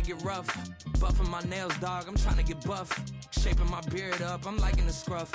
get rough. Buffing my nails, dog, I'm tryna get buff. Shaping my beard up, I'm liking the scruff.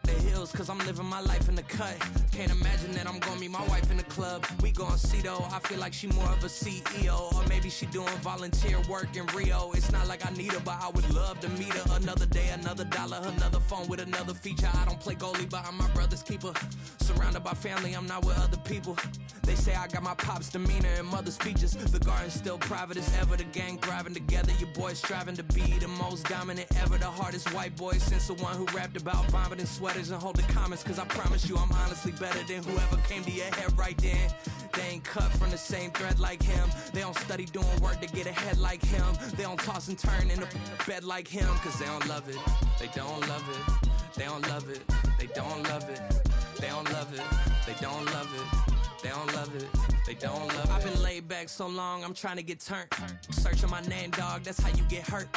The hills, cause I'm living my life in the cut. Can't imagine that I'm gonna meet my wife in the club. We gon' see though, I feel like she more of a CEO. Or maybe she doing volunteer work in Rio. It's not like I need her, but I would love to meet her. Another day, another dollar, another phone with another feature. I don't play goalie, but I'm my brother's keeper. Surrounded by family, I'm not with other people. They say I got my pop's demeanor and mother's features. The garden's still private as ever, the gang thriving together. Your boys striving to be the most dominant ever. The hardest white boy since the one who rapped about vomiting sweaters and holding comments. Cause I promise you I'm honestly better than whoever came to your head right then. They ain't cut from the same thread like him. They don't study doing work to get ahead like him. They don't toss and turn in the bed like him. Cause they don't love it, they don't love it. They don't love it, they don't love it. They don't love it, they don't love it. They don't love it, they don't love it. I've been laid back so long, I'm trying to get turned. Searching my name, dog, that's how you get hurt.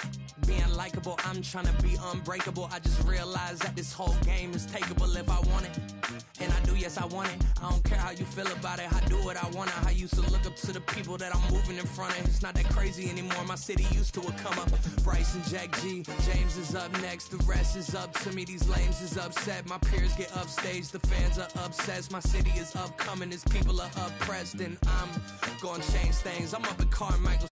Being likable, I'm trying to be unbreakable. I just realized that this whole game is takeable if I want it. And I do, yes I want it. I don't care how you feel about it, I do what I want. I used to look up to the people that I'm moving in front of. It's not that crazy anymore, my city used to it come up. Bryce and Jack G, James is up next. The rest is up to me, these lames is upset. My peers get upstaged, the fans are obsessed. My city is upcoming, its people are oppressed. And I'm gonna change things, I'm up at Carmichael.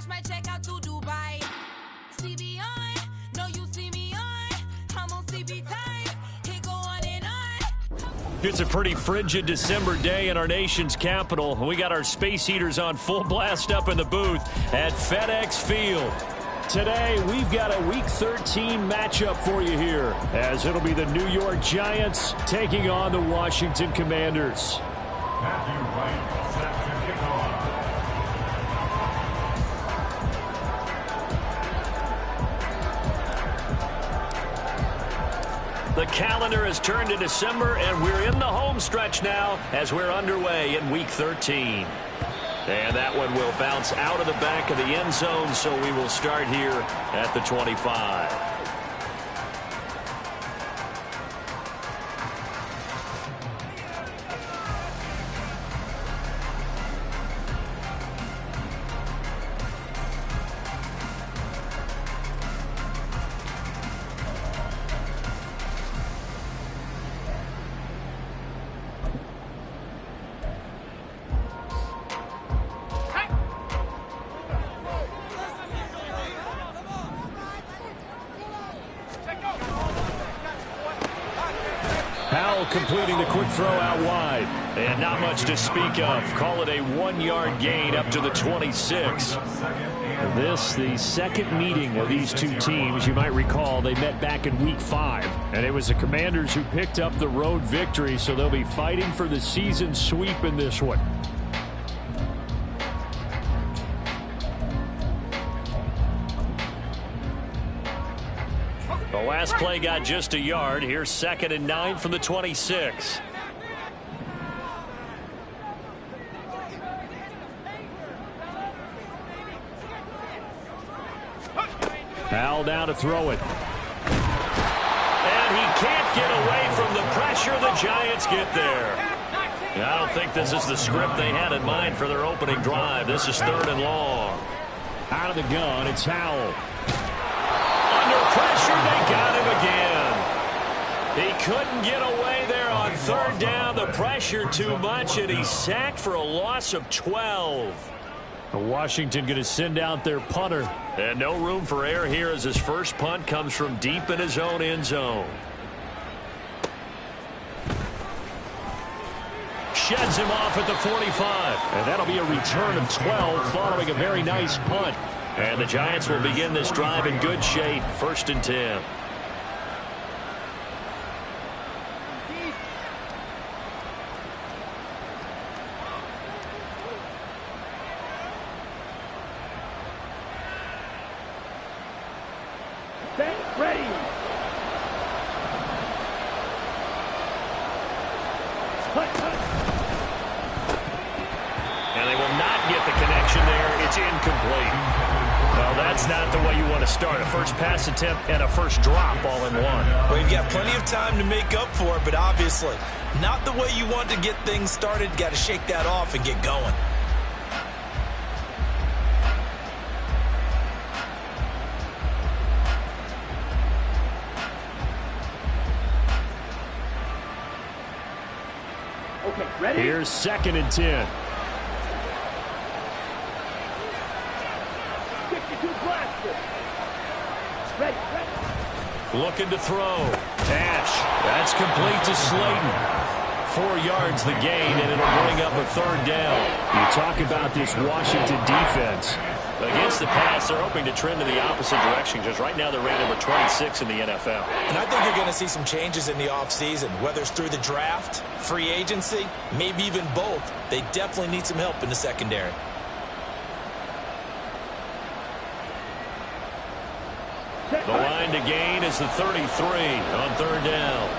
cash my check out to Dubai. CB on, no you see me on. I'm on CB time. It go on and on. It's a pretty frigid December day in our nation's capital. We got our space heaters on full blast up in the booth at FedEx Field. Today, we've got a Week 13 matchup for you here, as it'll be the New York Giants taking on the Washington Commanders. Matthew Wright set to kick off. The calendar has turned to December, and we're in the home stretch now as we're underway in Week 13. And that one will bounce out of the back of the end zone, so we will start here at the 25. Completing the quick throw out wide. And not much to speak of. Call it a 1-yard gain up to the 26. This, the second meeting of these two teams. You might recall they met back in Week 5. And it was the Commanders who picked up the road victory, so they'll be fighting for the season sweep in this one. The last play got just a yard. Here's 2nd and 9 from the 26. Hal now to throw it. And he can't get away from the pressure. The Giants get there. I don't think this is the script they had in mind for their opening drive. This is 3rd and long. Out of the gun, it's Howell. Under pressure, they got him again. He couldn't get away there on 3rd down. The pressure too much, and he's sacked for a loss of 12. Washington going to send out their punter. And no room for error here as his first punt comes from deep in his own end zone. Sheds him off at the 45. And that'll be a return of 12 following a very nice punt. And the Giants will begin this drive in good shape. 1st and 10. Ready. And they will not get the connection there. It's incomplete. Well, that's not the way you want to start. A first pass attempt and a first drop all in one. Well, you've got plenty of time to make up for it, but obviously not the way you want to get things started. Got to shake that off and get going. Okay, ready? Here's 2nd and 10. Looking to throw. Ash. That's complete to Slayton. 4 yards the gain, and it'll bring up a 3rd down. You talk about this Washington defense. Against the pass, they're hoping to trend in the opposite direction, because right now they're ranked number 26 in the NFL. And I think you're going to see some changes in the offseason, whether it's through the draft, free agency, maybe even both. They definitely need some help in the secondary. The line to gain is the 33 on 3rd down.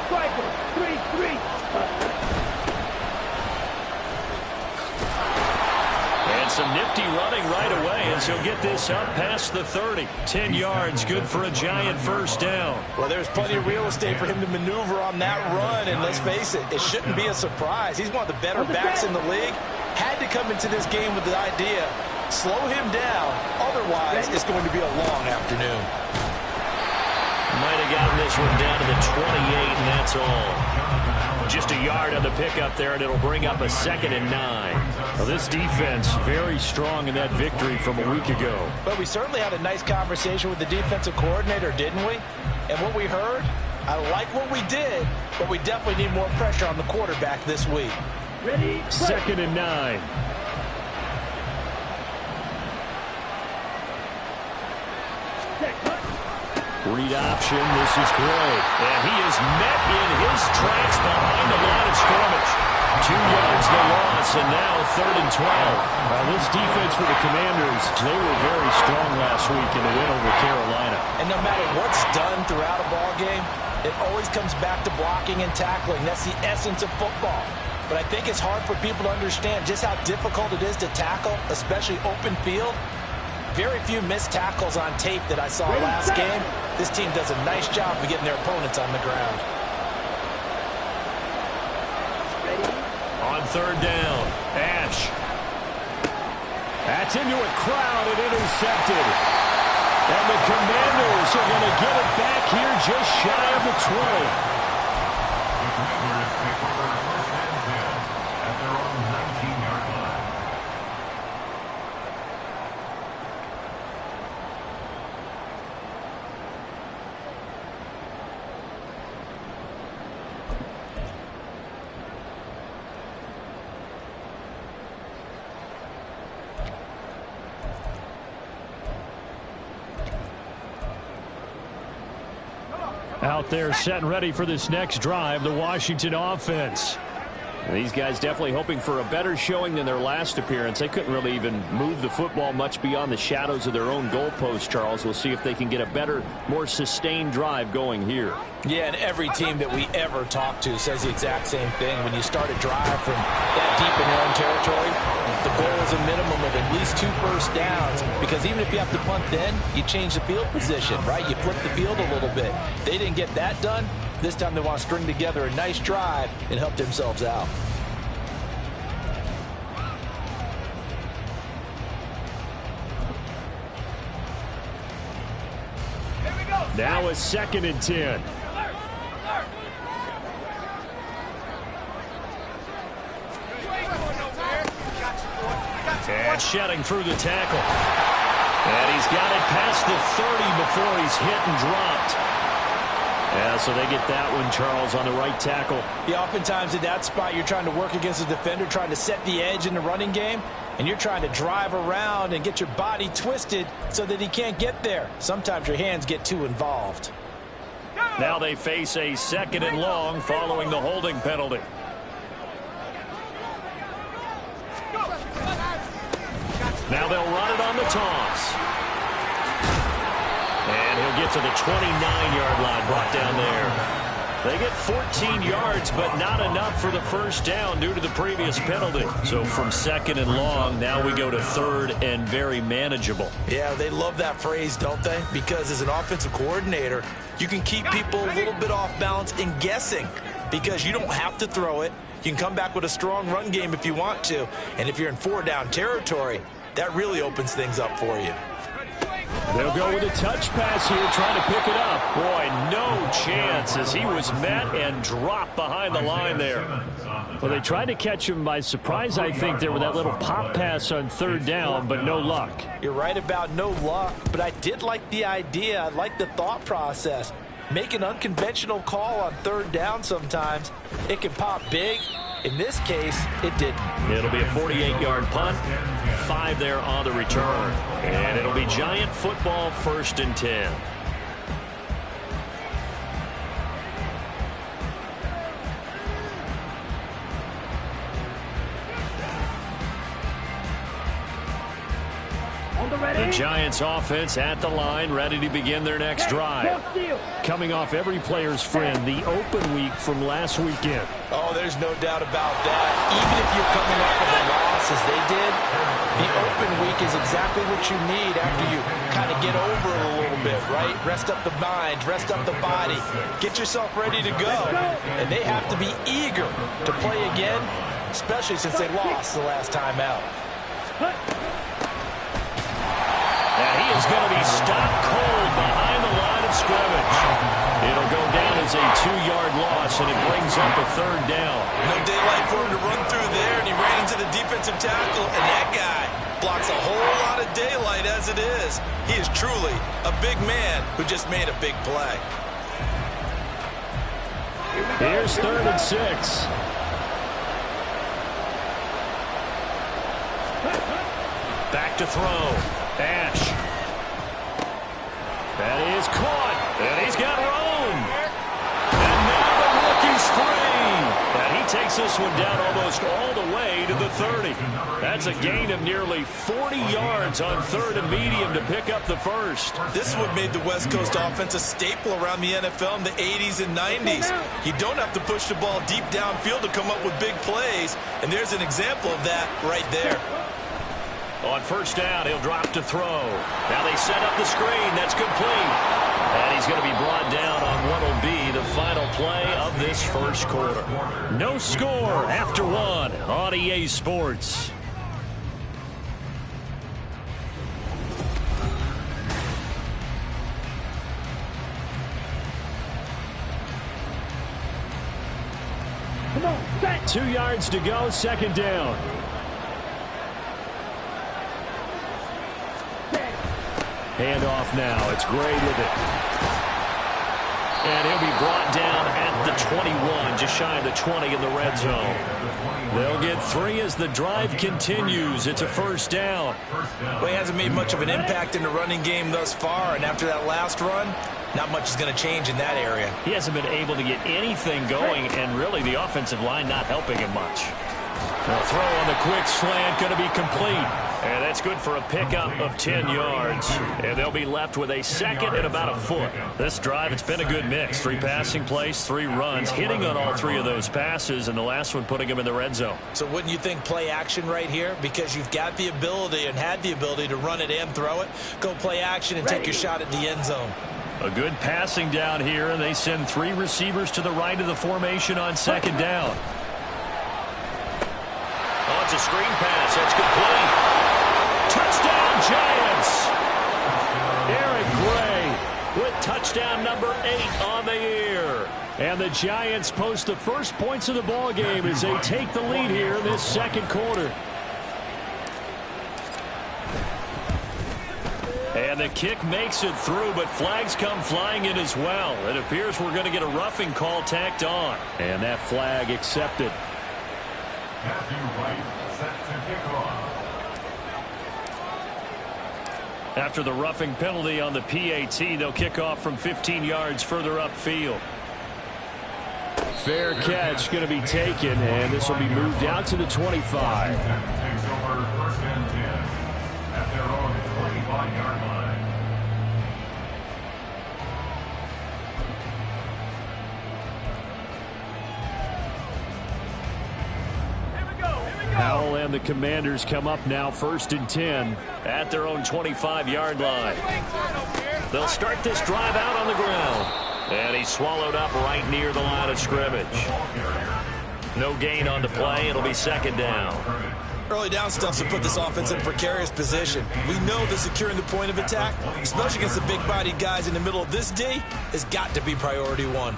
Striker, 3-3. And some nifty running right away as he'll get this up past the 30. 10 yards, good for a Giant first down. Well, there's plenty of real estate for him to maneuver on that run, and let's face it, it shouldn't be a surprise. He's one of the better backs in the league. Had to come into this game with the idea, slow him down, otherwise it's going to be a long afternoon. Might have gotten this one down to the 28, and that's all. Just a yard yard on the pickup there, and it'll bring up a 2nd and 9. Well, this defense very strong in that victory from a week ago. But we certainly had a nice conversation with the defensive coordinator, didn't we? And what we heard, I like what we did, but we definitely need more pressure on the quarterback this week. Ready? 2nd and 9. Read option. This is Gray. And he is met in his tracks behind the line of scrimmage. 2 yards the loss, and now 3rd and 12. This defense for the Commanders, they were very strong last week in the win over Carolina. And no matter what's done throughout a ball game, it always comes back to blocking and tackling. That's the essence of football. But I think it's hard for people to understand just how difficult it is to tackle, especially open field. Very few missed tackles on tape that I saw last game. This team does a nice job of getting their opponents on the ground. On 3rd down, Ash. That's into a crowd and intercepted. And the Commanders are going to get it back here just shy of the 20. The Commanders take over 1st and 10 at their own 19-yard line. Out there set and ready for this next drive, the Washington offense. And these guys definitely hoping for a better showing than their last appearance. They couldn't really even move the football much beyond the shadows of their own goalpost, Charles. We'll see if they can get a better, more sustained drive going here. Yeah, and every team that we ever talk to says the exact same thing. When you start a drive from that deep in their own territory, the goal is a minimum of at least 2 first downs, because even if you have to punt then, you change the field position, right? You flip the field a little bit. They didn't get that done. This time they want to string together a nice drive and help themselves out. Now a 2nd and 10. And shedding through the tackle. And he's got it past the 30 before he's hit and dropped. Yeah, so they get that one, Charles, on the right tackle. Yeah, oftentimes in that spot, you're trying to work against a defender, trying to set the edge in the running game, and you're trying to drive around and get your body twisted so that he can't get there. Sometimes your hands get too involved. Now they face a 2nd and long following the holding penalty. Now they'll run it on the toss. And he'll get to the 29-yard line, brought down there. They get 14 yards, but not enough for the first down due to the previous penalty. So from 2nd and long, now we go to 3rd and very manageable. Yeah, they love that phrase, don't they? Because as an offensive coordinator, you can keep people a little bit off balance and guessing, because you don't have to throw it. You can come back with a strong run game if you want to. And if you're in 4-down territory, that really opens things up for you. They'll go with a touch pass here, trying to pick it up. Boy, no chance as he was met and dropped behind the line there. Well, they tried to catch him by surprise, I think, there with that little pop pass on 3rd down, but no luck. You're right about no luck, but I did like the idea. I like the thought process. Make an unconventional call on 3rd down sometimes. It can pop big. In this case, it didn't. It'll be a 48-yard punt, 5 there on the return. And it'll be Giant football, 1st and 10. The Giants offense at the line, ready to begin their next drive. Coming off every player's friend, the open week from last weekend. Oh, there's no doubt about that. Even if you're coming off of a loss as they did, the open week is exactly what you need after you kind of get over it a little bit, right? Rest up the mind, rest up the body, get yourself ready to go. And they have to be eager to play again, especially since they lost the last time out. And he is going to be stopped cold behind the line of scrimmage. It'll go down as is a 2-yard loss, and it brings up a third down. No daylight for him to run through there, and he ran into the defensive tackle, and that guy blocks a whole lot of daylight as it is. He is truly a big man who just made a big play. Here's 3rd and 6. Back to throw. Ash. That is caught. And he's got room. And now the rookie's free. And he takes this one down almost all the way to the 30. That's a gain of nearly 40 yards on 3rd and medium to pick up the first. This is what made the West Coast offense a staple around the NFL in the 80s and 90s. You don't have to push the ball deep downfield to come up with big plays. And there's an example of that right there. On first down, he'll drop to throw. Now they set up the screen. That's complete. And he's going to be brought down on what will be the final play of this first quarter. No score after 1 on EA Sports. Come on, set. 2 yards to go, 2nd down. Handoff now. It's Gray with it. And he'll be brought down at the 21, just shy of the 20 in the red zone. They'll get 3 as the drive continues. It's a first down. Well, he hasn't made much of an impact in the running game thus far, and after that last run, not much is going to change in that area. He hasn't been able to get anything going, and really the offensive line not helping him much. The throw on the quick slant going to be complete. And that's good for a pickup of 10 yards. And they'll be left with a 2nd and about a foot. This drive, it's been a good mix. 3 passing plays, 3 runs, hitting on all 3 of those passes, and the last one putting him in the red zone. So wouldn't you think play action right here? Because you've got the ability and had the ability to run it and throw it. Go play action and take your shot at the end zone. A good passing down here, and they send 3 receivers to the right of the formation on 2nd down. Oh, it's a screen pass. That's complete. Touchdown, Giants! Eric Gray with touchdown number 8 on the year. And the Giants post the first points of the ball game as they take the lead here in this 2nd quarter. And the kick makes it through, but flags come flying in as well. It appears we're going to get a roughing call tacked on. And that flag accepted. Matthew Wright set to kick off. After the roughing penalty on the PAT, they'll kick off from 15 yards further upfield. Fair catch going to be taken, and this will be moved out to the 25. Takes over 1st and 10 at their own 25-yard line. Howell and the Commanders come up now 1st and 10 at their own 25-yard line. They'll start this drive out on the ground. And he's swallowed up right near the line of scrimmage. No gain on the play. It'll be 2nd down. Early down stuff to put this offense in a precarious position. We know that securing the point of attack, especially against the big-bodied guys in the middle of this D, has got to be priority 1.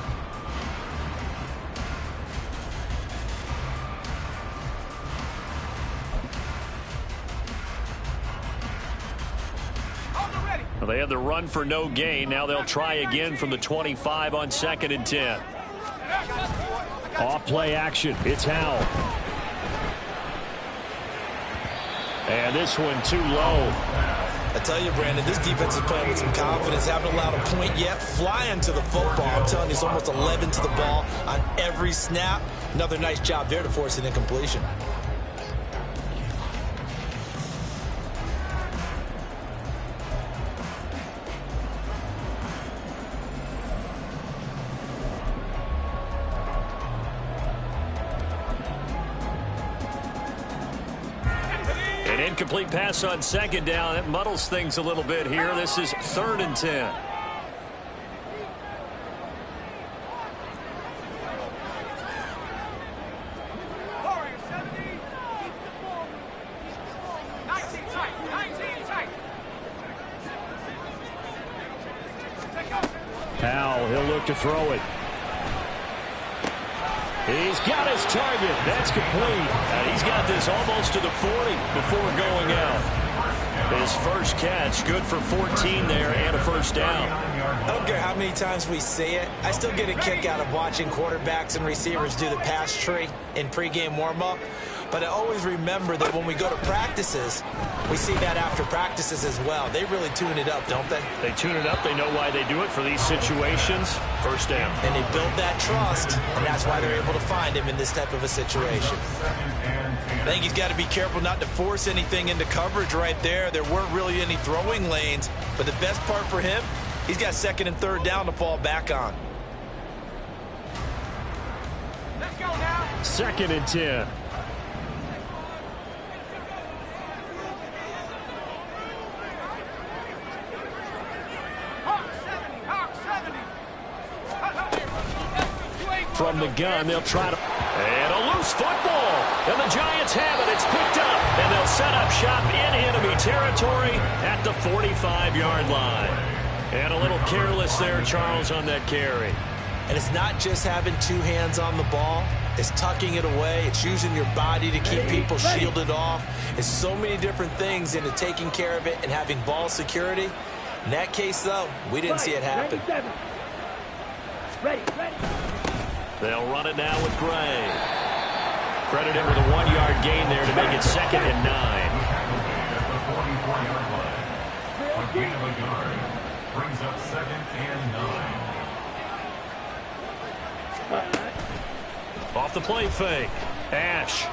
Well, they had the run for no gain. Now they'll try again from the 25 on 2nd and 10. Off play action. It's Howell. And this one too low. I tell you, Brandon, this defense is playing with some confidence. Haven't allowed a point yet. Flying to the football. I'm telling you, it's almost 11 to the ball on every snap. Another nice job there to force an incompletion. Incomplete pass on 2nd down. That muddles things a little bit here. This is 3rd and 10. Howell, he'll look to throw it. He's got his target. That's complete. And he's got this almost to the 40 before going out. His first catch, good for 14 there and a first down. I don't care how many times we see it. I still get a kick out of watching quarterbacks and receivers do the pass tree in pregame warm-up. But I always remember that when we go to practices, we see that after practices as well. They really tune it up, don't they? They tune it up. They know why they do it for these situations. First down. And they build that trust, and that's why they're able to find him in this type of a situation. I think he's got to be careful not to force anything into coverage right there. There weren't really any throwing lanes, but the best part for him, he's got second and third down to fall back on. Let's go now. 2nd and 10. From the gun, they'll try to... And a loose football. And the Giants have it. It's picked up. And they'll set up shop in enemy territory at the 45-yard line. And a little careless there, Charles, on that carry. And it's not just having two hands on the ball. It's tucking it away. It's using your body to keep people shielded off. It's so many different things into taking care of it and having ball security. In that case, though, we didn't see it happen. Ready. They'll run it now with Gray. Credit him with a 1-yard gain there to make it 2nd and 9. At the 44-yard line. A gain of a yard brings up 2nd and 9. Off the play fake. Ash.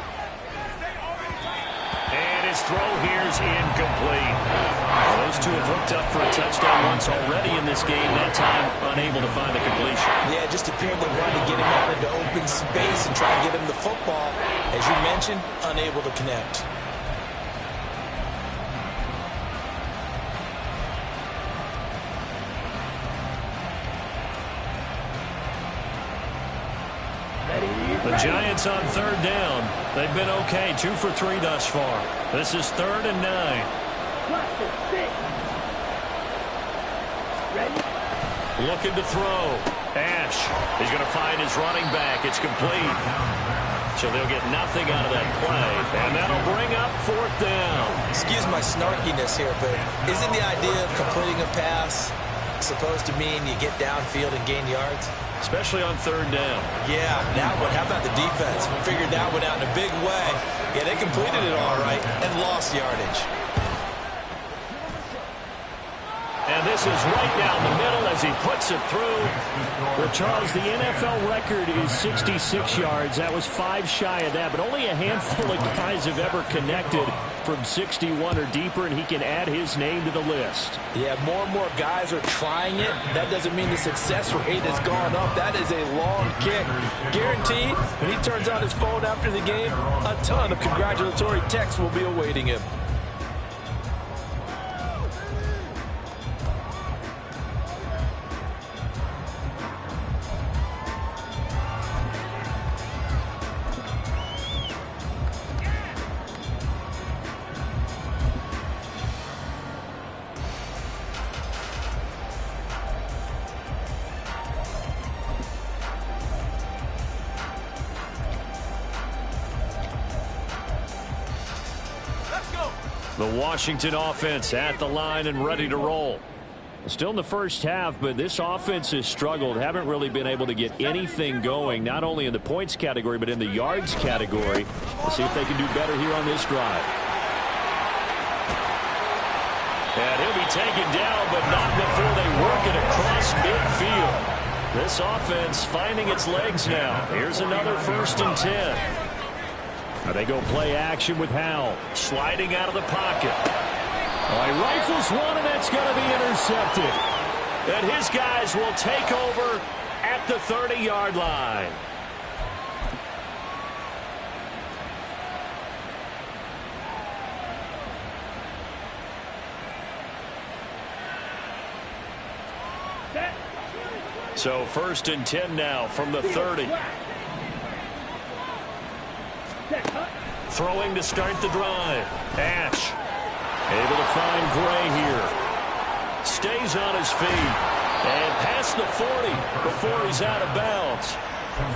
And his throw here's incomplete. Those two have hooked up for a touchdown once already in this game. That time unable to find the completion. Yeah, just appeared they wanted to get him out into open space and try to get him the football. As you mentioned, unable to connect. The Giants on 3rd down. They've been okay, 2 for 3 thus far. This is 3rd and 9. Ready? Looking to throw. Ash is going to find his running back. It's complete. So they'll get nothing out of that play. And that'll bring up 4th down. Excuse my snarkiness here, but isn't the idea of completing a pass supposed to mean you get downfield and gain yards? Especially on 3rd down. Yeah, that one. How about the defense? Figured that one out in a big way. Yeah, they completed it all right and lost yardage. And this is right down the middle as he puts it through. Well, Charles, the NFL record is 66 yards. That was 5 shy of that, but only a handful of guys have ever connected from 61 or deeper, and he can add his name to the list. Yeah, more and more guys are trying it. That doesn't mean the success rate has gone up. That is a long kick. Guaranteed, when he turns on his phone after the game, a ton of congratulatory texts will be awaiting him. The Washington offense at the line and ready to roll. Still in the first half, but this offense has struggled. Haven't really been able to get anything going, not only in the points category, but in the yards category. We'll see if they can do better here on this drive. And he'll be taken down, but not before they work it across midfield. This offense finding its legs now. Here's another 1st and 10. They go play action with Howell. Sliding out of the pocket. He rifles one, and that's going to be intercepted. And his guys will take over at the 30-yard line. So 1st and 10 now from the 30. Throwing to start the drive. Ash able to find Gray here. Stays on his feet. And past the 40 before he's out of bounds.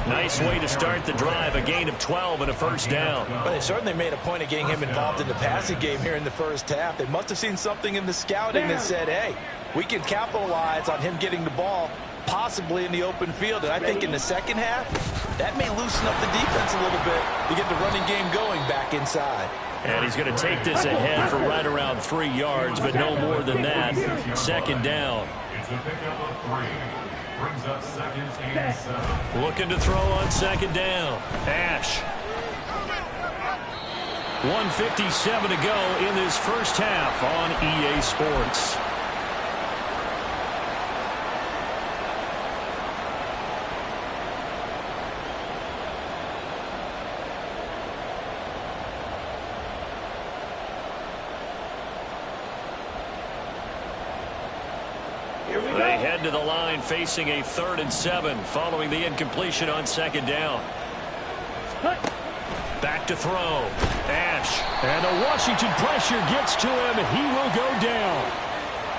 Nice way to start the drive, a gain of 12 and a first down. But they certainly made a point of getting him involved in the passing game here in the first half. They must have seen something in the scouting that said, hey, we can capitalize on him getting the ball possibly in the open field. And I think in the second half, that may loosen up the defense a little bit to get the running game going back inside. And he's going to take this ahead for right around 3 yards, but no more than that. Second down. It's a pickup of 3. Brings up 2nd and 7. Looking to throw on second down. Ash. 1:57 to go in this first half on EA Sports. They head to the line facing a 3rd and 7 following the incompletion on second down. Back to throw. Ash. And the Washington pressure gets to him. He will go down.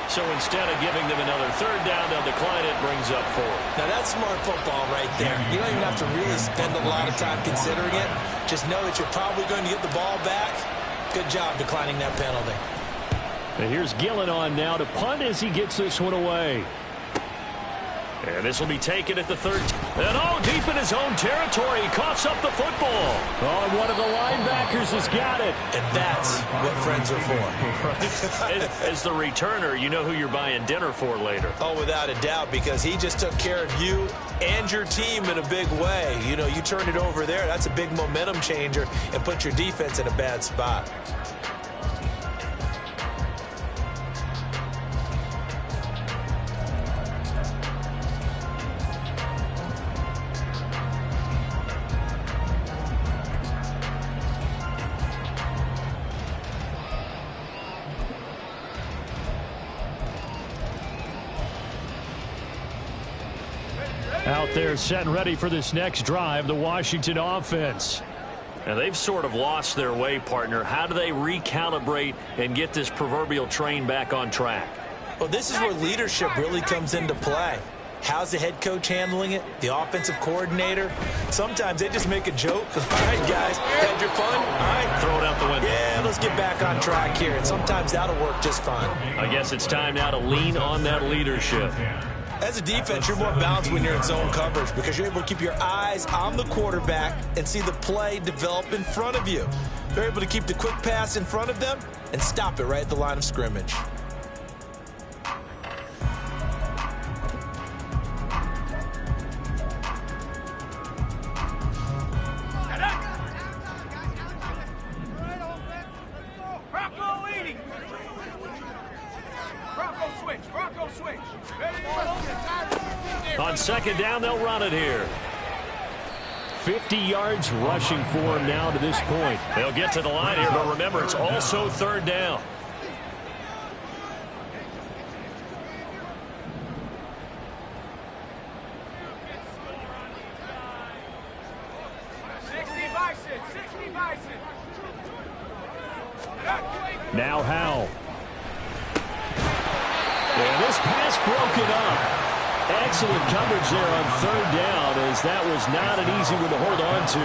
So instead of giving them another 3rd down, they'll decline it, brings up 4. Now that's smart football right there. You don't even have to really spend a lot of time considering it. Just know that you're probably going to get the ball back. Good job declining that penalty. And here's Gillen on now to punt as he gets this one away. And this will be taken at the 13. And deep in his own territory, he coughs up the football. Oh, one of the linebackers has got it. And that's what friends are for. As the returner, you know who you're buying dinner for later. Oh, without a doubt, because he just took care of you and your team in a big way. You know, you turned it over there. That's a big momentum changer and put your defense in a bad spot. Out there set and ready for this next drive, the Washington offense. And they've sort of lost their way, partner. How do they recalibrate and get this proverbial train back on track? Well, this is where leadership really comes into play. How's the head coach handling it? The offensive coordinator? Sometimes they just make a joke. All right, guys, had your fun? All right. Throw it out the window. Yeah, let's get back on track here. And sometimes that'll work just fine. I guess it's time now to lean on that leadership. As a defense, you're more balanced when you're in zone coverage because you're able to keep your eyes on the quarterback and see the play develop in front of you. They're able to keep the quick pass in front of them and stop it right at the line of scrimmage. On second down, they'll run it here. 50 yards rushing for him now to this point. They'll get to the line here, but remember, it's also 3rd down. Now Howell. And this pass broken up. Excellent coverage there on 3rd down, as that was not an easy one to hold on to.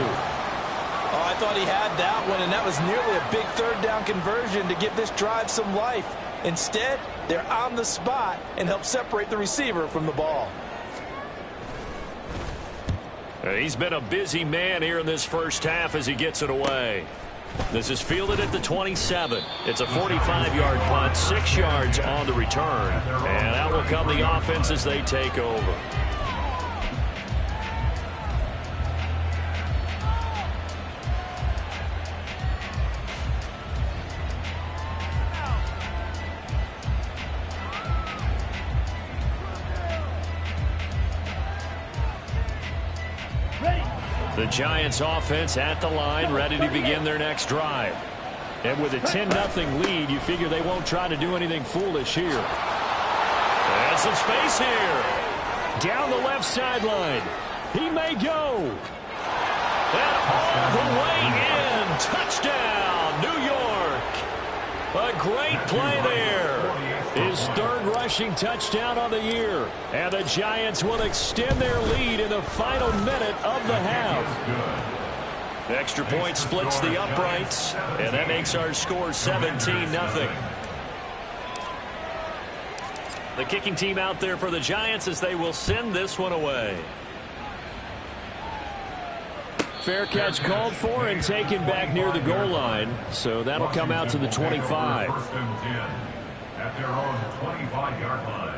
Oh, I thought he had that one, and that was nearly a big 3rd down conversion to give this drive some life. Instead, they're on the spot and help separate the receiver from the ball. He's been a busy man here in this first half as he gets it away. This is fielded at the 27. It's a 45-yard punt, 6 yards on the return. And out will come the offense as they take over. The Giants offense at the line, ready to begin their next drive. And with a 10-0 lead, you figure they won't try to do anything foolish here. And some space here. Down the left sideline. He may go. And all the way in. Touchdown, New York. A great play there. His third rushing touchdown on the year. And the Giants will extend their lead in the final minute of the half. The extra point splits the uprights, and that makes our score 17-0. The kicking team out there for the Giants as they will send this one away. Fair catch called for and taken back near the goal line. So that'll come out to the 25. First and 10 at their own 25-yard line.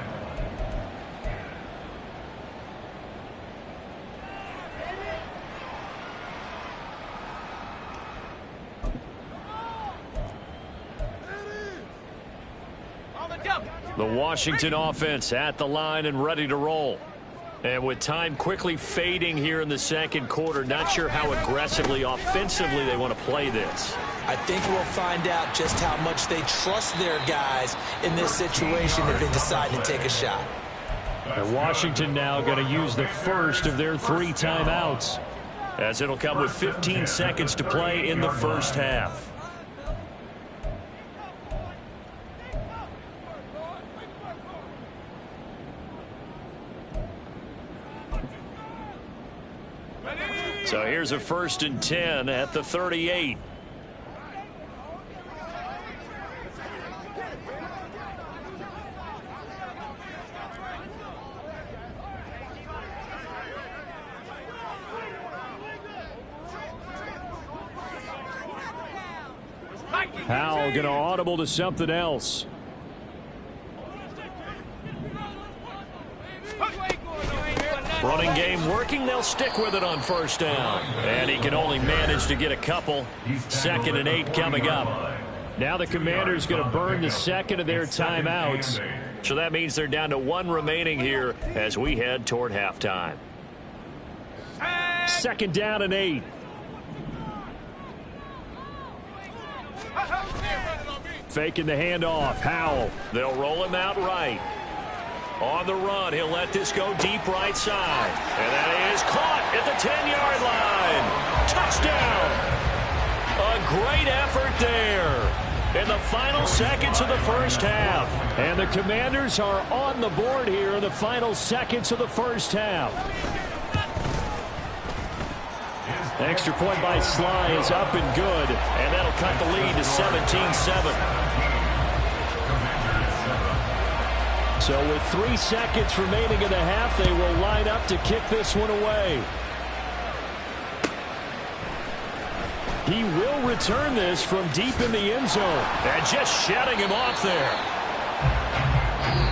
The Washington offense at the line and ready to roll. And with time quickly fading here in the second quarter, not sure how aggressively, offensively they want to play this. I think we'll find out just how much they trust their guys in this situation if they decide to take a shot. And Washington now going to use the first of their 3 timeouts, as it'll come with 15 seconds to play in the first half. So here's a 1st and 10 at the 38. Howell going to audible to something else. Running game working. They'll stick with it on 1st down. And he can only manage to get a couple. 2nd and 8 coming up. Now the Commanders going to burn the second of their timeouts. So that means they're down to 1 remaining here as we head toward halftime. 2nd down and 8. Faking the handoff. Howell. They'll roll him out right. On the run, he'll let this go deep right side. And that is caught at the 10-yard line. Touchdown! A great effort there in the final seconds of the first half. And the Commanders are on the board here in the final seconds of the first half. Extra point by Sly is up and good. And that'll cut the lead to 17-7. So with 3 seconds remaining in the half, they will line up to kick this one away. He will return this from deep in the end zone. And just shutting him off there.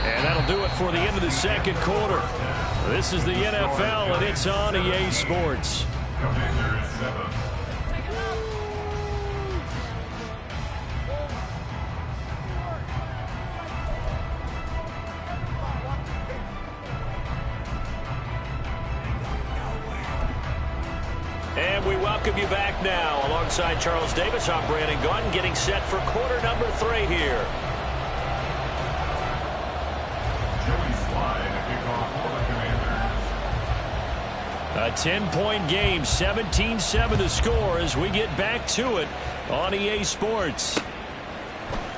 And that'll do it for the end of the second quarter. This is the NFL, and it's on EA Sports. Commanders 7. And we welcome you back now. Alongside Charles Davis, I'm Brandon Gaudin, getting set for quarter number 3 here. Joey Slye to kick off for the Commanders. A 10-point game, 17-7 the score as we get back to it on EA Sports.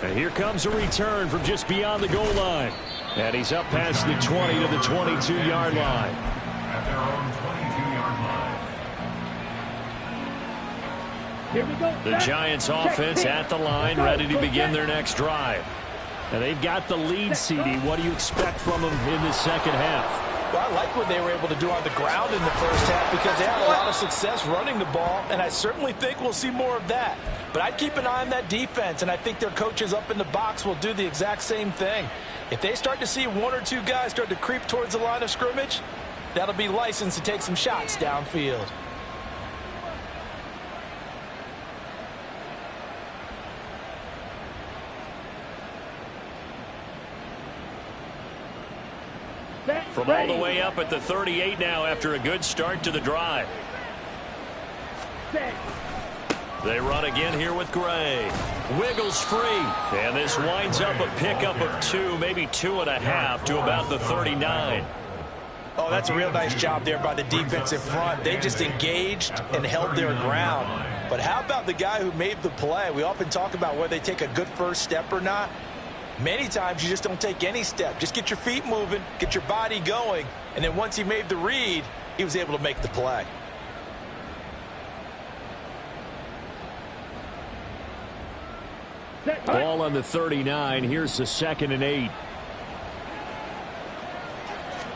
And here comes a return from just beyond the goal line. And he's up past the 20 to the 22-yard line. At their own 22-yard line. Here we go. The Giants offense at the line, ready to begin their next drive. And they've got the lead, CD. What do you expect from them in the second half? Well, I like what they were able to do on the ground in the first half because they had a lot of success running the ball, and I certainly think we'll see more of that. But I'd keep an eye on that defense, and I think their coaches up in the box will do the exact same thing. If they start to see 1 or 2 guys start to creep towards the line of scrimmage, that'll be licensed to take some shots downfield. From all the way up at the 38 now after a good start to the drive. They run again here with Gray. Wiggles free. And this winds up a pickup of 2, maybe 2.5 to about the 39. Oh, that's a real nice job there by the defense in front. They just engaged and held their ground. But how about the guy who made the play? We often talk about whether they take a good first step or not. Many times you just don't take any step. Just get your feet moving, get your body going, and then once he made the read, he was able to make the play. Ball on the 39. Here's the 2nd and 8.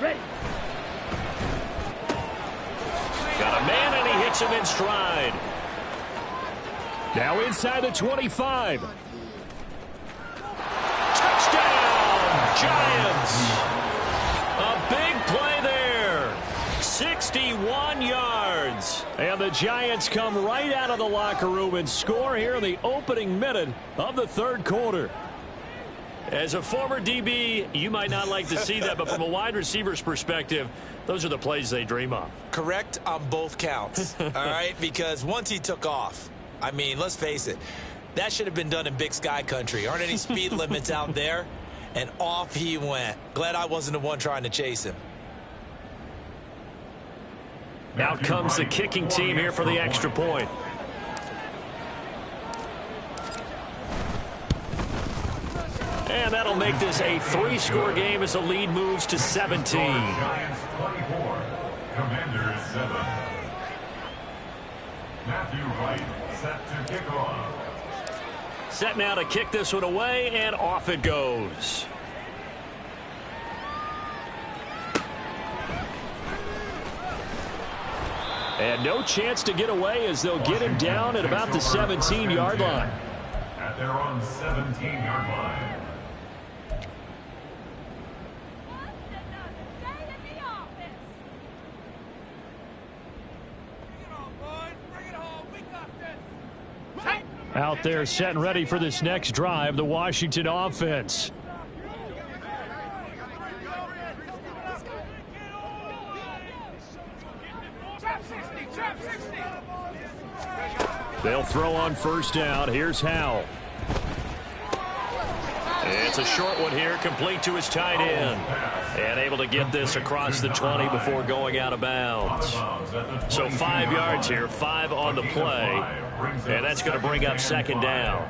Ready. Got a man, and he hits him in stride. Now inside the 25. Touchdown, Giants. A big play there. 61 yards. And the Giants come right out of the locker room and score here in the opening minute of the 3rd quarter. As a former DB, you might not like to see that, but from a wide receiver's perspective, those are the plays they dream of. Correct on both counts, all right? Because once he took off, I mean, let's face it, that should have been done in Big Sky country. Aren't any speed limits out there? And off he went. Glad I wasn't the one trying to chase him. Out comes the kicking team here for the extra point. And that'll make this a 3-score game as the lead moves to 17. Giants 24, Commanders 7. Matthew Wright set to kick off. Set now to kick this one away, and off it goes. And no chance to get away as they'll get him down at about the 17-yard line. At their own 17-yard line. Out there set and ready for this next drive, the Washington offense. They'll throw on 1st down. Here's Howell. It's a short one here, complete to his tight end. And able to get this across the 20 before going out of bounds. So 5 yards here, 5 on the play. And that's going to bring up 2nd down.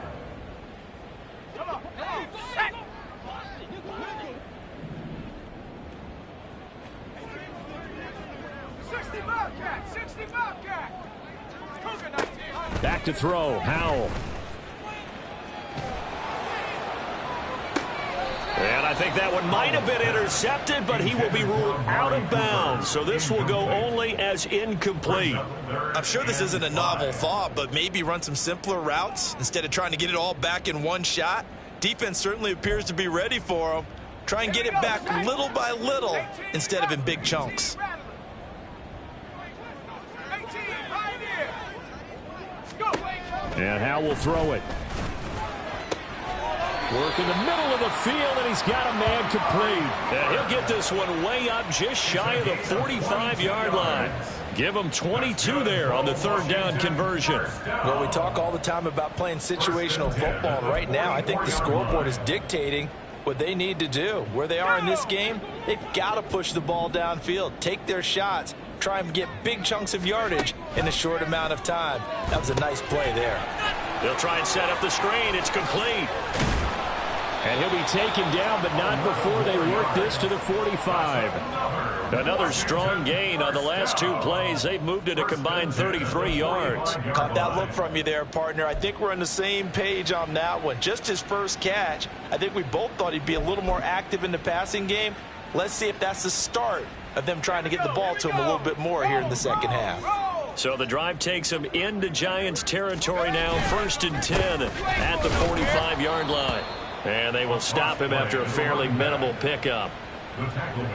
Back to throw, Howell. And I think that one might have been intercepted, but he will be ruled out of bounds. So this will go only as incomplete. I'm sure this isn't a novel thought, but maybe run some simpler routes instead of trying to get it all back in one shot. Defense certainly appears to be ready for him. Try and get it back little by little instead of in big chunks. And Howell will throw it. Work in the middle of the field, and he's got a man complete. And he'll get this one way up just shy of the 45-yard line. Give him 22 there on the 3rd down conversion. Well, we talk all the time about playing situational football. Right now, I think the scoreboard is dictating what they need to do. Where they are in this game, they've got to push the ball downfield, take their shots, try and get big chunks of yardage in a short amount of time. That was a nice play there. They'll try and set up the screen. It's complete. And he'll be taken down, but not before they work this to the 45. Another strong gain on the last 2 plays. They've moved it a combined 33 yards. Caught that look from you there, partner. I think we're on the same page on that one. Just his first catch. I think we both thought he'd be a little more active in the passing game. Let's see if that's the start of them trying to get the ball to him a little bit more here in the second half. So the drive takes him into Giants territory now. 1st and 10 at the 45-yard line. And they will stop him after a fairly minimal pickup.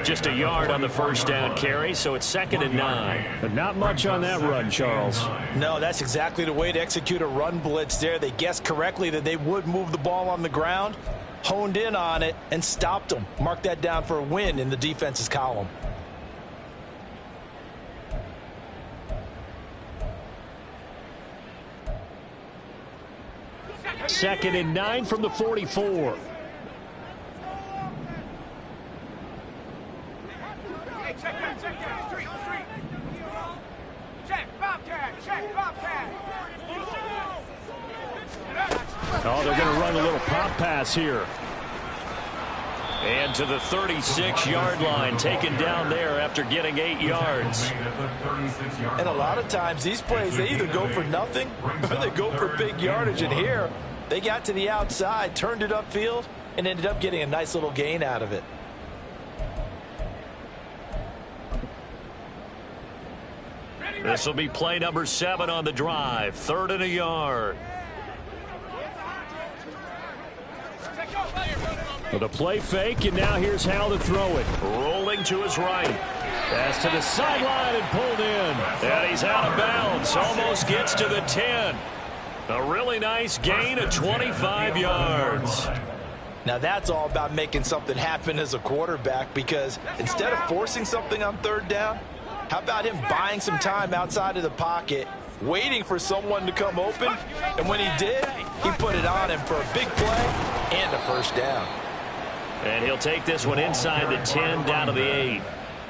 Just a yard on the 1st down carry, so it's 2nd and 9. But not much on that run, Charles. No, that's exactly the way to execute a run blitz there. They guessed correctly that they would move the ball on the ground, honed in on it, and stopped them. Mark that down for a win in the defense's column. Second and 9 from the 44. Oh, they're going to run a little pop pass here. And to the 36-yard line, taken down there after getting 8 yards. And a lot of times these plays, they either go for nothing or they go for big yardage. And here, they got to the outside, turned it upfield, and ended up getting a nice little gain out of it. This will be play number 7 on the drive. 3rd and a yard. With a play fake, and now here's how to throw it. Rolling to his right. Pass to the sideline and pulled in. And he's out of bounds. Almost gets to the 10. A really nice gain of 25 yards. Now that's all about making something happen as a quarterback, because instead of forcing something on 3rd down, how about him buying some time outside of the pocket, waiting for someone to come open, and when he did, he put it on him for a big play and a 1st down. And he'll take this one inside the 10 down to the 8.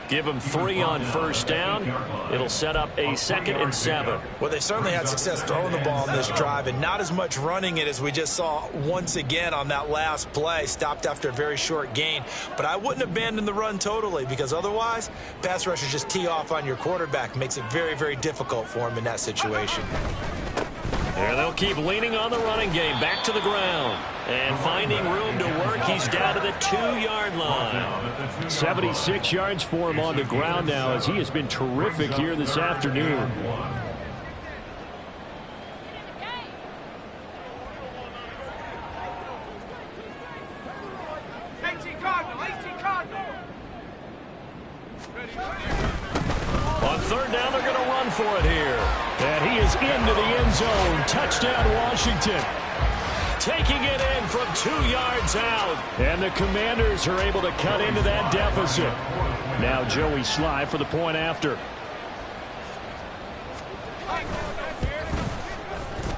Give him 3 on 1st down. It'll set up a 2nd and 7. Well, they certainly had success throwing the ball on this drive, and not as much running it as we just saw once again on that last play. Stopped after a very short gain. But I wouldn't abandon the run totally, because otherwise, pass rushers just tee off on your quarterback. Makes it very, very difficult for him in that situation. There they'll keep leaning on the running game. Back to the ground. And finding room to work, he's down to the 2-yard line. 76 yards for him on the ground now, as he has been terrific here this afternoon. On 3rd down, they're going to run for it here. And he is into the end zone. Touchdown, Washington. Taking it in from 2 yards out. And the Commanders are able to cut into that deficit. Now Joey Sly for the point after.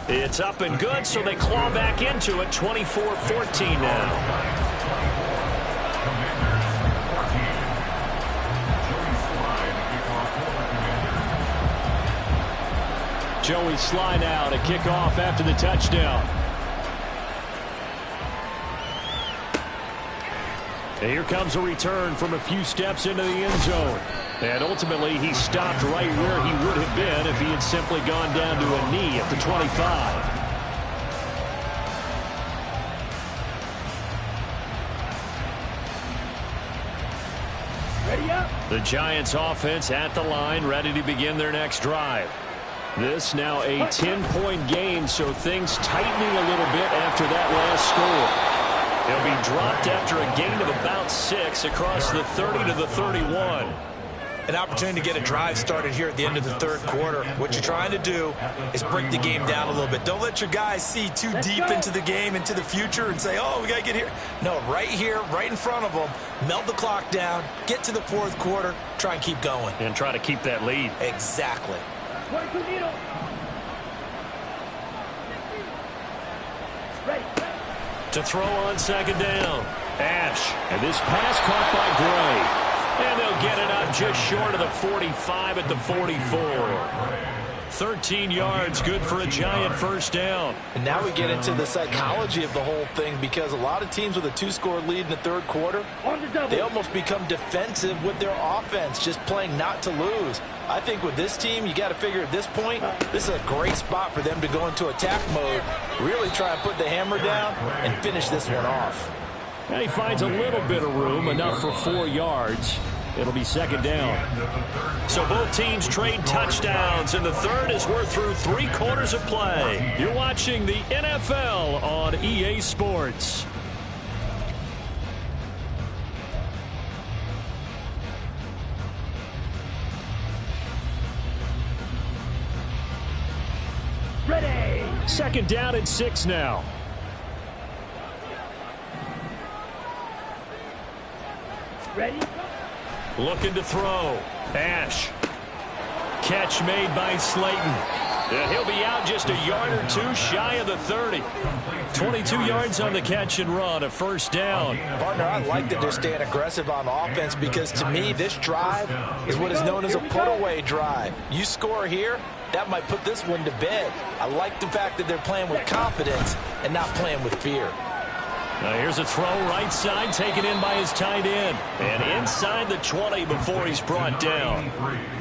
It's up and good, so they claw back into it. 24-14 now. Joey Sly now to kick off after the touchdown. And here comes a return from a few steps into the end zone. And ultimately, he stopped right where he would have been if he had simply gone down to a knee at the 25. Ready up. The Giants offense at the line, ready to begin their next drive. This now a 10-point game, so things tightening a little bit after that last score. He'll be dropped after a gain of about 6 across the 30 to the 31. An opportunity to get a drive started here at the end of the 3rd quarter. What you're trying to do is break the game down a little bit. Don't let your guys see too deep into the game, into the future, and say, oh, we got to get here. No, right here, right in front of them, melt the clock down, get to the 4th quarter, try and keep going. And try to keep that lead. Exactly. 22 needle. Ready. To throw on 2nd down. Ash. And this pass caught by Gray. And they'll get it up just short of the 45 at the 44. 13 yards, good for a Giant 1st down. And now we get into the psychology of the whole thing, because a lot of teams with a 2-score lead in the 3rd quarter, they almost become defensive with their offense, just playing not to lose. I think with this team, you got to figure at this point, this is a great spot for them to go into attack mode, really try and put the hammer down and finish this one off. And he finds a little bit of room, enough for 4 yards. It'll be 2nd down. So both teams trade touchdowns, and the 3rd is we're through 3 quarters of play. You're watching the NFL on EA Sports. Ready. 2nd down and 6 now. Ready. Looking to throw. Ash. Catch made by Slayton. And he'll be out just a yard or 2 shy of the 30. 22 yards on the catch and run, a 1st down. Partner, I like that they're staying aggressive on offense, because to me, this drive is what is known as a put-away drive. You score here, that might put this one to bed. I like the fact that they're playing with confidence and not playing with fear. Here's a throw right side, taken in by his tight end. And inside the 20 before he's brought down.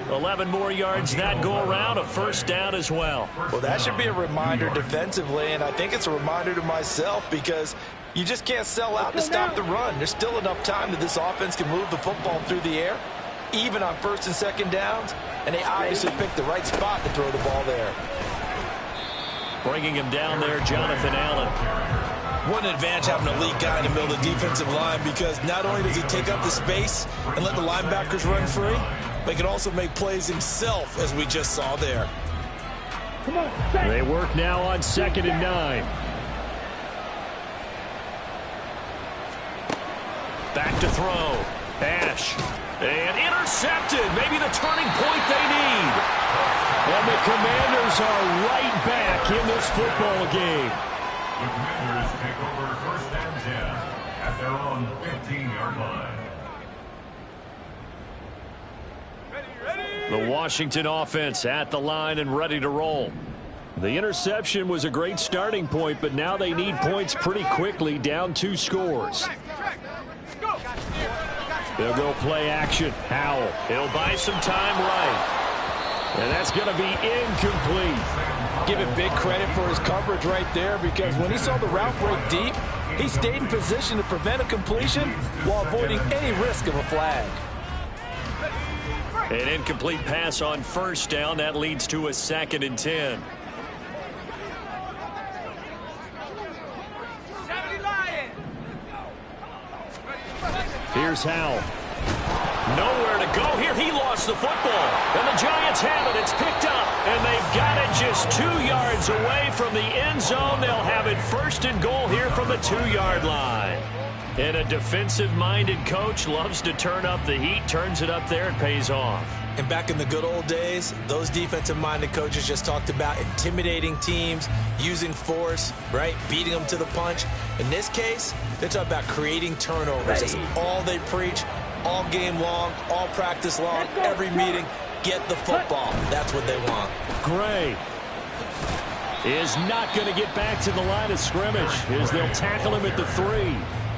11 more yards that go around, a first down as well. Well, that should be a reminder defensively, and I think it's a reminder to myself because you just can't sell out to stop the run. There's still enough time that this offense can move the football through the air, even on first and second downs, and they obviously picked the right spot to throw the ball there. Bringing him down there, Jonathan Allen. What an advantage having a elite guy in the middle of the defensive line, because not only does he take up the space and let the linebackers run free, but he can also make plays himself, as we just saw there. Come on, they work now on 2nd and 9. Back to throw. Ash. And intercepted. Maybe the turning point they need. And the Commanders are right back in this football game. The Commanders take over 1st and 10 at their own 15-yard line. The Washington offense at the line and ready to roll. The interception was a great starting point, but now they need points pretty quickly, down 2 scores. They'll go play action. Howell. He'll buy some time right. And that's going to be incomplete. Give him big credit for his coverage right there, because when he saw the route break deep, he stayed in position to prevent a completion while avoiding any risk of a flag. An incomplete pass on first down. That leads to a 2nd and 10. Here's Howell. Nowhere to go here. He lost the football. And the Giants have it. It's picked up. And they've got it just 2 yards away from the end zone. They'll have it 1st and goal here from the 2-yard line. And a defensive-minded coach loves to turn up the heat, turns it up there, and pays off. And back in the good old days, those defensive-minded coaches just talked about intimidating teams, using force, right, beating them to the punch. In this case, they're talking about creating turnovers. That's all they preach, all game long, all practice long, every meeting. Get the football. That's what they want. Gray is not going to get back to the line of scrimmage as they'll tackle him at the 3.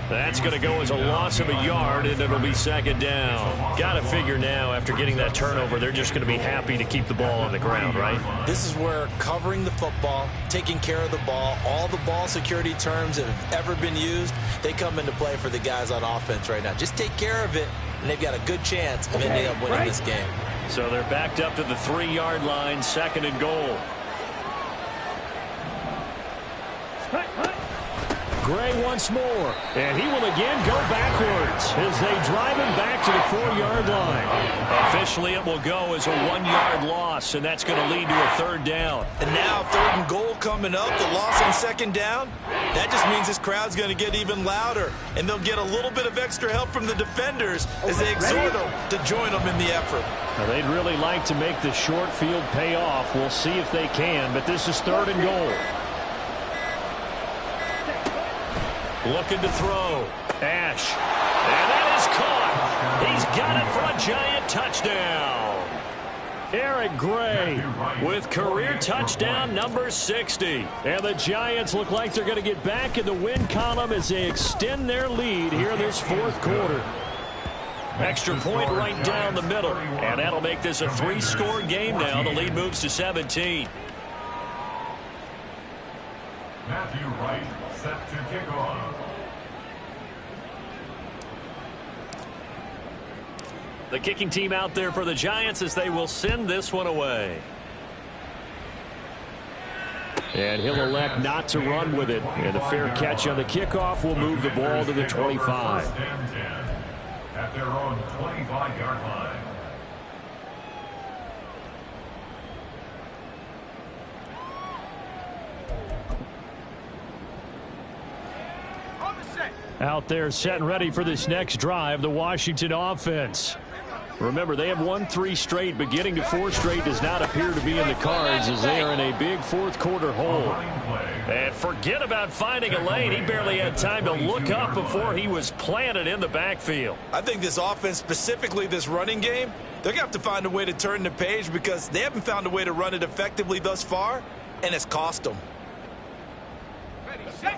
That's going to go as a loss of a yard, and it'll be 2nd down. Got to figure now, after getting that turnover, they're just going to be happy to keep the ball on the ground, right? This is where covering the football, taking care of the ball, all the ball security terms that have ever been used, they come into play for the guys on offense right now. Just take care of it, and they've got a good chance of ending up winning this game. So they're backed up to the 3-yard line, 2nd and goal. Gray once more, and he will again go backwards as they drive him back to the 4-yard line. Officially, it will go as a 1-yard loss, and that's going to lead to a 3rd down. And now 3rd and goal coming up, the loss on 2nd down. That just means this crowd's going to get even louder, and they'll get a little bit of extra help from the defenders as they exhort them to join them in the effort. Now, they'd really like to make the short field pay off. We'll see if they can, but this is 3rd and goal. Looking to throw. Ash. And that is caught. He's got it for a Giant touchdown. Eric Gray with career touchdown number 60. And the Giants look like they're going to get back in the win column as they extend their lead here in this 4th quarter. Extra point right down the middle. And that'll make this a 3-score game now. The lead moves to 17. Matthew Wright set to kick off. The kicking team out there for the Giants as they will send this one away. And he'll elect not to run with it. And a fair catch on the kickoff will move the ball to the 25. At their own 25-yard line. Out there set and ready for this next drive, the Washington offense. Remember, they have won 3 straight, but getting to 4 straight does not appear to be in the cards as they are in a big 4th quarter hole. And forget about finding a lane. He barely had time to look up before he was planted in the backfield. I think this offense, specifically this running game, they're going to have to find a way to turn the page because they haven't found a way to run it effectively thus far, and it's cost them.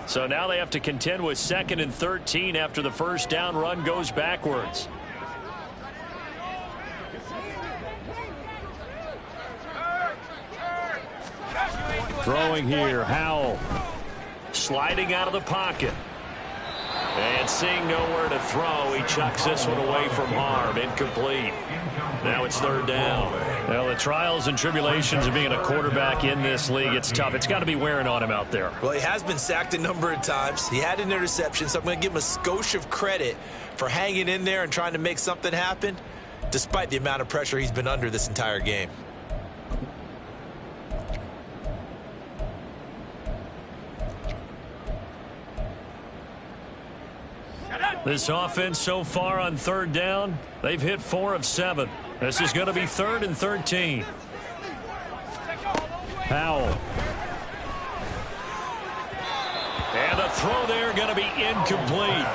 So now they have to contend with 2nd and 13 after the first down run goes backwards. Throwing here, Howell. Sliding out of the pocket. And seeing nowhere to throw, he chucks this one away from harm. Incomplete. Now it's 3rd down. Well, the trials and tribulations of being a quarterback in this league, it's tough. It's got to be wearing on him out there. Well, he has been sacked a number of times. He had an interception, so I'm going to give him a skosh of credit for hanging in there and trying to make something happen, despite the amount of pressure he's been under this entire game. This offense so far on 3rd down, they've hit 4 of 7. This is going to be 3rd and 13. Howell. And the throw there going to be incomplete.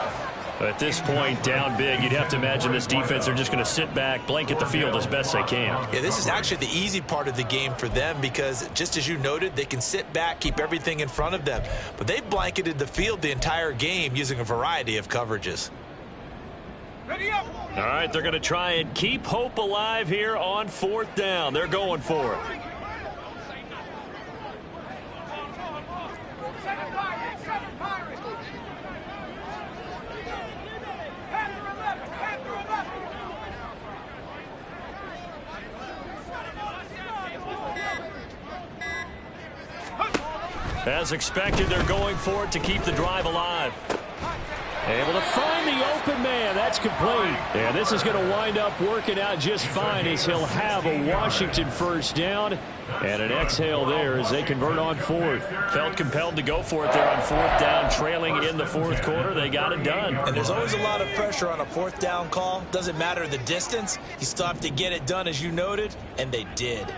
At this point, down big, you'd have to imagine this defense are just going to sit back, blanket the field as best they can. Yeah, this is actually the easy part of the game for them because, just as you noted, they can sit back, keep everything in front of them. But they've blanketed the field the entire game using a variety of coverages. All right, they're going to try and keep hope alive here on 4th down. They're going for it. As expected, they're going for it to keep the drive alive. Able to find the open man. That's complete. And this is going to wind up working out just fine as he'll have a Washington 1st down. And an exhale there as they convert on 4th. Felt compelled to go for it there on 4th down, trailing in the 4th quarter. They got it done. And there's always a lot of pressure on a 4th down call. Doesn't matter the distance. You still have to get it done, as you noted, and they did.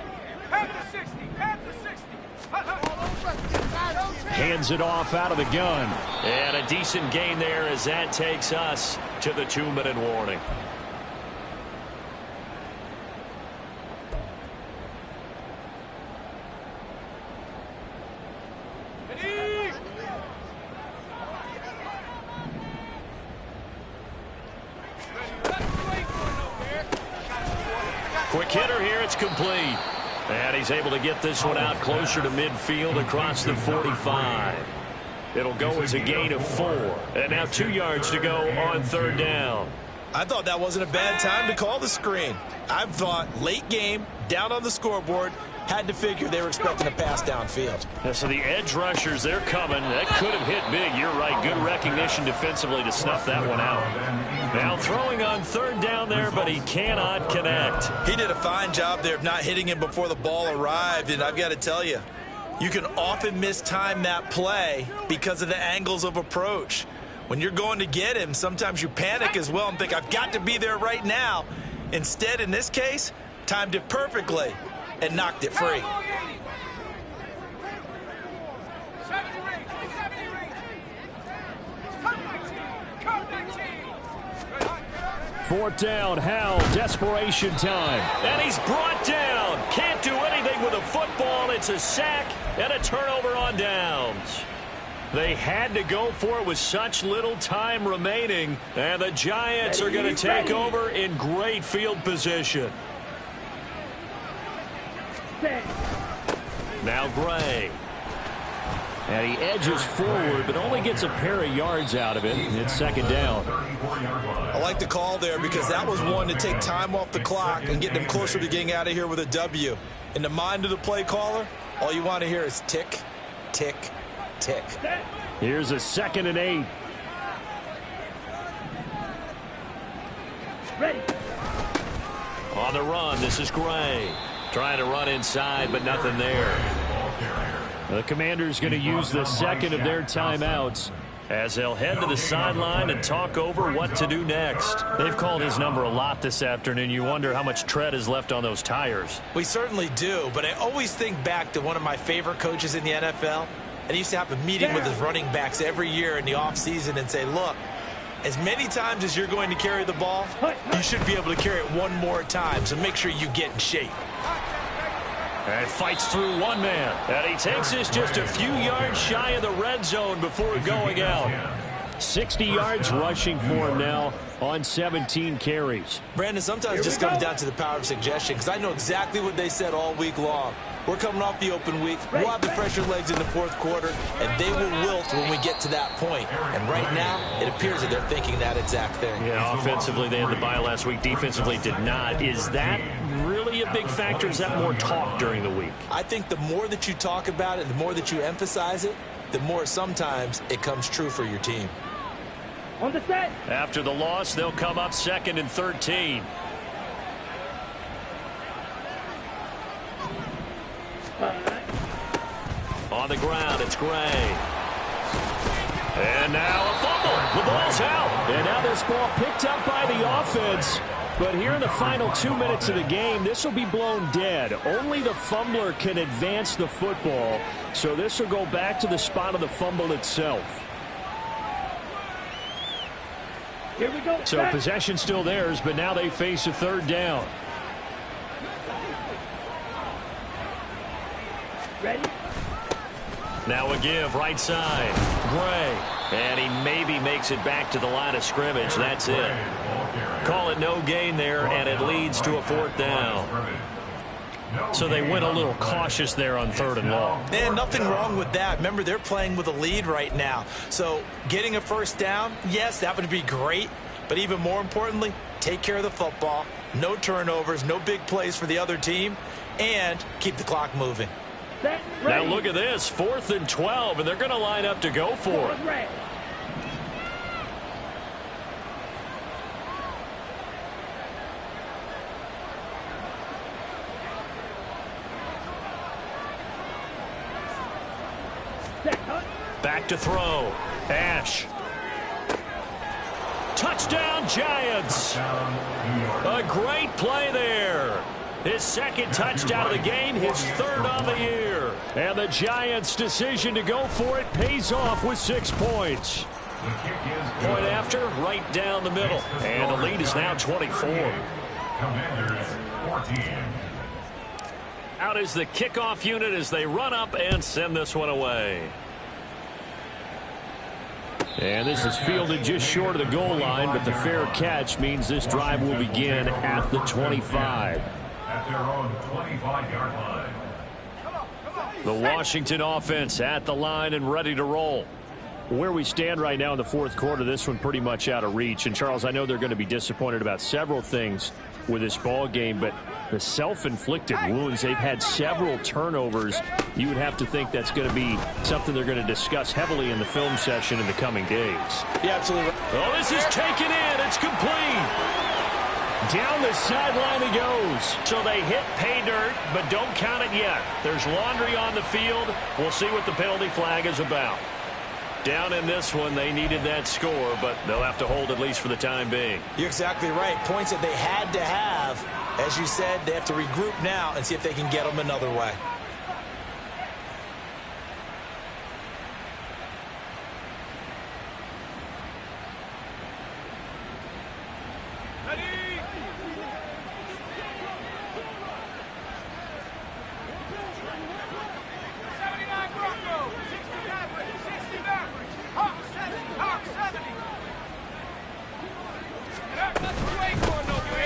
Hands it off out of the gun. And a decent gain there as that takes us to the 2-minute warning. Quick hitter here. It's complete. And he's able to get this one out closer to midfield across the 45. It'll go as a gain of 4. And now 2 yards to go on 3rd down. I thought that wasn't a bad time to call the screen. I thought late game, down on the scoreboard, had to figure they were expecting a pass downfield. Yeah, so the edge rushers, they're coming. That could have hit big. You're right. Good recognition defensively to snuff that one out. Now throwing on 3rd down there, but he cannot connect. He did a fine job there of not hitting him before the ball arrived, and I've got to tell you, you can often mistime that play because of the angles of approach. When you're going to get him, sometimes you panic as well and think, I've got to be there right now. Instead, in this case, timed it perfectly and knocked it free. Fourth down, Howell, desperation time. And he's brought down. Can't do anything with a football. It's a sack and a turnover on downs. They had to go for it with such little time remaining. And the Giants are going to take over in great field position. Now Gray. And he edges forward, but only gets a pair of yards out of it. It's 2nd down. I like the call there because that was one to take time off the clock and get them closer to getting out of here with a W. In the mind of the play caller, all you want to hear is tick, tick, tick. Here's a 2nd and 8. Ready. On the run, this is Gray. Trying to run inside, but nothing there. The Commanders going to use the 2nd of their timeouts as they'll head to the sideline and talk over what to do next. They've called his number a lot this afternoon. You wonder how much tread is left on those tires. We certainly do, but I always think back to one of my favorite coaches in the NFL. And he used to have a meeting with his running backs every year in the offseason and say, look, as many times as you're going to carry the ball, you should be able to carry it one more time, so make sure you get in shape. And fights through one man. And he takes this just a few yards shy of the red zone before going out. 60 yards rushing for him now on 17 carries. Brandon, sometimes it just comes down to the power of suggestion, because I know exactly what they said all week long. We're coming off the open week. We'll have the fresher legs in the fourth quarter, and they will wilt when we get to that point. And right now, it appears that they're thinking that exact thing. Yeah, offensively, they had the bye last week. Defensively, did not. Is that really a big factor? Is that more talk during the week? I think the more that you talk about it, the more that you emphasize it, the more sometimes it comes true for your team. On the set. After the loss, they'll come up 2nd and 13. On the ground, it's Gray. And now a fumble. The ball's out. And now this ball picked up by the offense. But here in the final 2 minutes of the game, this will be blown dead. Only the fumbler can advance the football. So this will go back to the spot of the fumble itself. Here we go. So back. possession still theirs, but now they face a 3rd down. Ready? Now a give, right side. Gray. And he maybe makes it back to the line of scrimmage. That's it. Call it no gain there, and it leads to a 4th down. So they went a little cautious there on 3rd and long. Man, nothing wrong with that. Remember, they're playing with a lead right now. So getting a 1st down, yes, that would be great. But even more importantly, take care of the football. No turnovers, no big plays for the other team, and keep the clock moving. Set. Now Ready. look at this, 4th and 12, and they're going to line up to go for it. Ready. Set. Cut. Back to throw. Ash. Touchdown, Giants. A great play there. His 2nd touchdown of the game, his 3rd on the year. And the Giants' decision to go for it pays off with 6 points. Point after, right down the middle. And the lead is now 24. Commanders 14. Out is the kickoff unit as they run up and send this one away. And this is fielded just short of the goal line, but the fair catch means this drive will begin at the 25. At their own 25-yard line. The Washington offense at the line and ready to roll. Where we stand right now in the 4th quarter, this one pretty much out of reach. And, Charles, I know they're going to be disappointed about several things with this ball game, but the self-inflicted wounds, they've had several turnovers. You would have to think that's going to be something they're going to discuss heavily in the film session in the coming days. Yeah, absolutely. Oh, this is taken in. It's complete. Down the sideline he goes. So they hit pay dirt, but don't count it yet. There's laundry on the field. We'll see what the penalty flag is about. Down in this one, they needed that score, but they'll have to hold at least for the time being. You're exactly right. Points that they had to have. As you said, they have to regroup now and see if they can get them another way.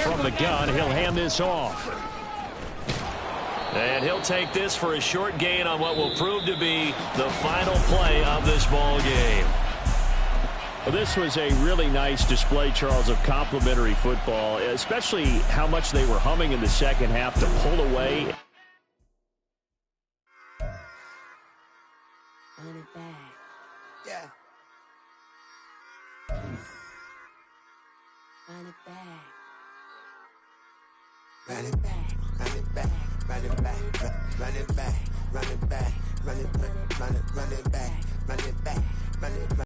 From the gun, he'll hand this off. And he'll take this for a short gain on what will prove to be the final play of this ball game. Well, this was a really nice display, Charles, of complimentary football, especially how much they were humming in the second half to pull away. Run it back. Yeah. Run it back. Run it back. Run it back. Run it back. Run it back. Run it back. Run it back. Run it back. Run it back. Run it back.